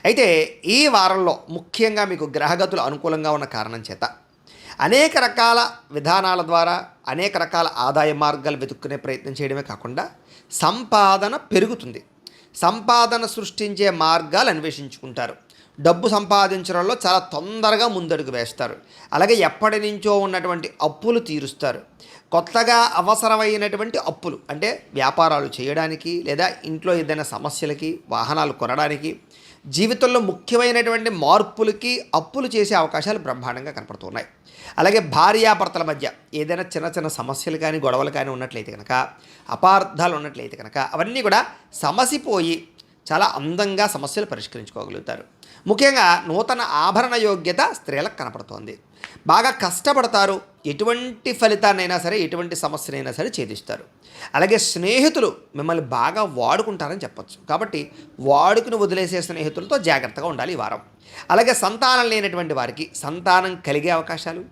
అయితే ఈ వారంలో ముఖ్యంగా మీకు గ్రహగతులు అనుకూలంగా ఉన్న కారణం చేత అనేక రకాల విధానాల ద్వారా అనేక రకాల ఆదాయ మార్గాలు వెతుక్కునే ప్రయత్నం చేయడమే కాకుండా సంపాదన పెరుగుతుంది. సంపాదన సృష్టించే మార్గాలు అన్వేషించుకుంటారు. డబ్బు సంపాదించడంలో చాలా తొందరగా ముందడుగు వేస్తారు. అలాగే ఎప్పటి నుంచో ఉన్నటువంటి అప్పులు తీరుస్తారు. కొత్తగా అవసరమైనటువంటి అప్పులు అంటే వ్యాపారాలు చేయడానికి లేదా ఇంట్లో ఏదైనా సమస్యలకి, వాహనాలు కొనడానికి, జీవితంలో ముఖ్యమైనటువంటి మార్పులకి అప్పులు చేసే అవకాశాలు బ్రహ్మాండంగా కనపడుతున్నాయి. అలాగే భార్యాభర్తల మధ్య ఏదైనా చిన్న చిన్న సమస్యలు కానీ గొడవలు కానీ ఉన్నట్లయితే కనుక, అపార్థాలు ఉన్నట్లయితే కనుక అవన్నీ కూడా సమసిపోయి చాలా అందంగా సమస్యలు పరిష్కరించుకోగలుగుతారు. ముఖ్యంగా నూతన ఆభరణ యోగ్యత స్త్రీలకు కనపడుతోంది. బాగా కష్టపడతారు. ఎటువంటి ఫలితాన్నైనా సరే, ఎటువంటి సమస్యనైనా సరే ఛేదిస్తారు. అలాగే స్నేహితులు మిమ్మల్ని బాగా వాడుకుంటారని చెప్పచ్చు. కాబట్టి వాడుకుని వదిలేసే స్నేహితులతో జాగ్రత్తగా ఉండాలి ఈ వారం. అలాగే సంతానం లేనటువంటి వారికి సంతానం కలిగే అవకాశాలు,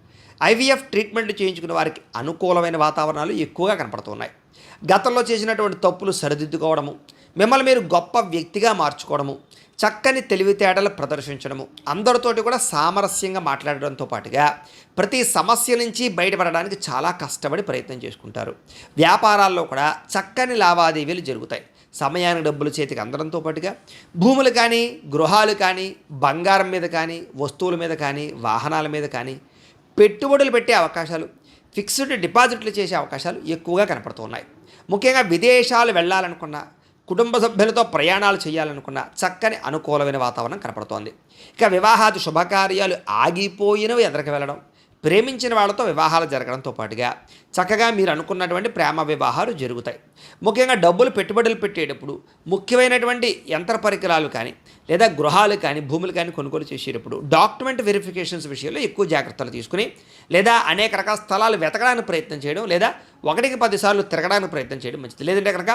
ఐవీఎఫ్ ట్రీట్మెంట్ చేయించుకునే వారికి అనుకూలమైన వాతావరణాలు ఎక్కువగా కనపడుతున్నాయి. గతంలో చేసినటువంటి తప్పులు సరిదిద్దుకోవడము, మిమ్మల్ని మీరు గొప్ప వ్యక్తిగా మార్చుకోవడము, చక్కని తెలివితేటలు ప్రదర్శించడము, అందరితోటి కూడా సామరస్యంగా మాట్లాడడంతో పాటుగా ప్రతి సమస్య నుంచి బయటపడడానికి చాలా కష్టపడి ప్రయత్నం చేసుకుంటారు. వ్యాపారాల్లో కూడా చక్కని లావాదేవీలు జరుగుతాయి. సమయానికి డబ్బులు చేతికి అందడంతో పాటుగా భూములు కానీ, గృహాలు కానీ, బంగారం మీద కానీ, వస్తువుల మీద కానీ, వాహనాల మీద కానీ పెట్టుబడులు పెట్టే అవకాశాలు, ఫిక్స్డ్ డిపాజిట్లు చేసే అవకాశాలు ఎక్కువగా కనపడుతున్నాయి. ముఖ్యంగా విదేశాలు వెళ్ళాలనుకున్నా, కుటుంబ సభ్యులతో ప్రయాణాలు చేయాలనుకున్న చక్కని అనుకూలమైన వాతావరణం కనపడుతోంది. ఇక వివాహాది శుభకార్యాలు ఆగిపోయినవి ఎదరికి వెళ్ళడం, ప్రేమించిన వాళ్ళతో వివాహాలు జరగడంతో పాటుగా చక్కగా మీరు అనుకున్నటువంటి ప్రేమ వివాహాలు జరుగుతాయి. ముఖ్యంగా డబ్బులు పెట్టుబడులు పెట్టేటప్పుడు ముఖ్యమైనటువంటి యంత్ర పరికరాలు కానీ లేదా గృహాలు కానీ భూములు కానీ కొనుగోలు చేసేటప్పుడు డాక్యుమెంట్ వెరిఫికేషన్స్ విషయంలో ఎక్కువ జాగ్రత్తలు తీసుకుని లేదా అనేక రకాల స్థలాలు వెతకడానికి ప్రయత్నం చేయడం లేదా 1-10 సార్లు తిరగడానికి ప్రయత్నం చేయడం మంచిది. లేదంటే కనుక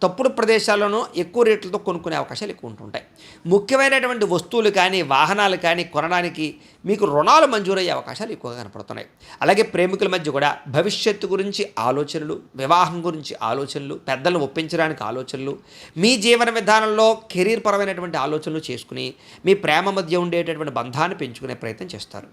తప్పుడు ప్రదేశాల్లోనూ ఎక్కువ రేట్లతో కొనుక్కునే అవకాశాలు ఎక్కువ ఉంటుంటాయి. ముఖ్యమైనటువంటి వస్తువులు కానీ వాహనాలు కానీ కొనడానికి మీకు రుణాలు మంజూరయ్యే అవకాశాలు ఎక్కువగా కనపడుతున్నాయి. అలాగే ప్రేమికుల మధ్య కూడా భవిష్యత్తు గురించి ఆలోచనలు, వివాహం గురించి ఆలోచనలు, పెద్దలను ఒప్పించడానికి ఆలోచనలు, మీ జీవన విధానంలో కెరీర్ పరమైనటువంటి ఆలోచనలు చేసుకుని మీ ప్రేమ మధ్య ఉండేటటువంటి బంధాన్ని పెంచుకునే ప్రయత్నం చేస్తారు.